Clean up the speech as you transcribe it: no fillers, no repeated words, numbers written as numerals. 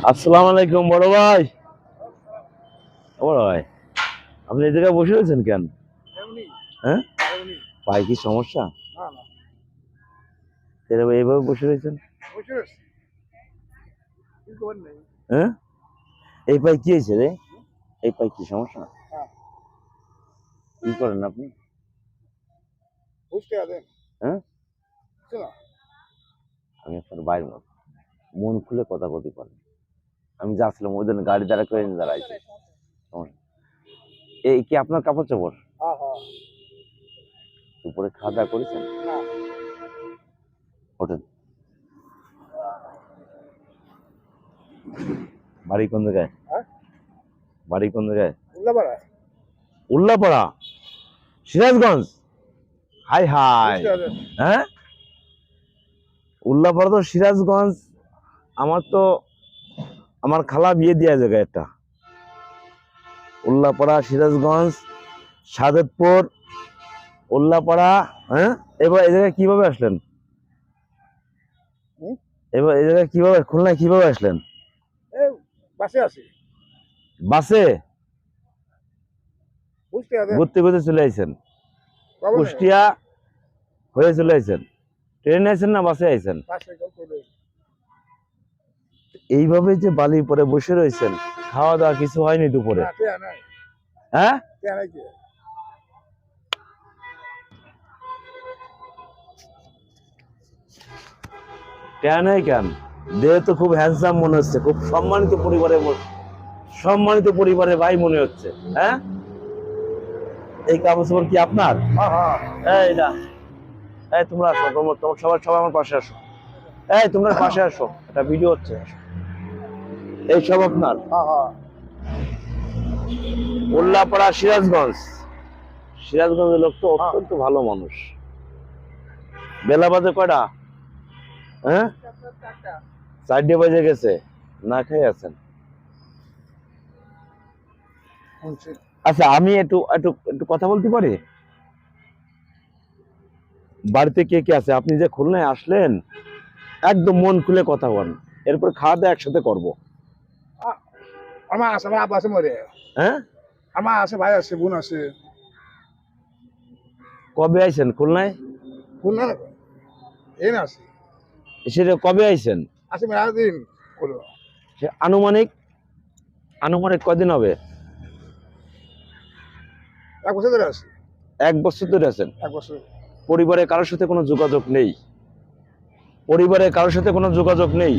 আসসালামু আলাইকুম বড় ভাই। বড় ভাই, আপনি এই জায়গায় বসে রয়েছেন কেন? হ্যাঁ, ভাই কি সমস্যা? এইভাবে বসে রয়েছেন? হ্যাঁ, এই পাই কি হয়েছে রে? এই পাই কি সমস্যা? কি করেন আপনি? হ্যাঁ, আমি আপনার বাইরে মন খুলে কথা বলতে পারেন। আমি যাচ্ছিলাম ওই জন্য গাড়ি দাঁড়া করে এনে দাঁড়াইছি। এই কি আপনার কাপড় চোপড়? দুপুরে খাওয়া দাওয়া করেছেন? ওঠেন। বাড়ি কোন জায়গায়? বাড়ি কোন জায়গায়? উল্লাপাড়া, সিরাজগঞ্জ। Hi hi. হ্যাঁ, উল্লাপাড়া তো সিরাজগঞ্জ। আমার খালা বিয়ে দেওয়া জায়গা একটা। উল্লাপাড়া, সিরাজগঞ্জ, সাদেতপুর, উল্লাপাড়া। হ্যাঁ, এবার এই জায়গায় কিভাবে আসলেন? এবার এই জায়গায় কিভাবে, খুলনায় কিভাবে আসলেন? বাসে ঘুরতে ঘুরতে চলে আইছেন? কুষ্টিয়া হয়ে চলে আইছেন? ট্রেনে আইছেন না বাসে আইছেন? এইভাবে যে বালির পরে বসে রয়েছেন, খাওয়া দাওয়া কিছু হয়নি দুপুরে? হ্যাঁ, কেন কেন? দেহ তো খুব হ্যান্ডসাম মনে হচ্ছে, খুব সম্মানিত পরিবারের ভাই মনে হচ্ছে। হ্যাঁ, এই কাপড় চোপড় কি আপনার? এই না, এই তোমরা আসো, তোমার সবাই আমার পাশে আসো। এই তোমরা পাশে আসো, একটা ভিডিও হচ্ছে। এই সব আপনার? উল্লাপাড়া, সিরাজগঞ্জের লোক তো অত্যন্ত ভালো মানুষ। বেলা বাজে কয়টা? হ্যাঁ, 4টে বাজে গেছে, না খেয়ে আছেন? আচ্ছা, আমি একটু একটু একটু কথা বলতে পারি? বাড়িতে কে কে আছে? আপনি যে খুলনায় আসলেন, একদম মন খুলে কথা বলেন, এরপর খাওয়া দাওয়া একসাথে করবো। আমার আছে, আমার আব্বা আছে মরে। হ্যাঁ, আমার আছে, ভাই আছে, বোন আছে। কবে আইছেন খুলনায়? বোন না এই না আছে, সেটা কবে আইছেন? আছে মেলা দিন হলো। সে আনুমানিক আনুমানিক কয়দিন হবে? 1 বছর ধরে আছে। 1 বছর ধরে আছেন? 1 বছর। পরিবারের কারোর সাথে কোনো যোগাযোগ নেই?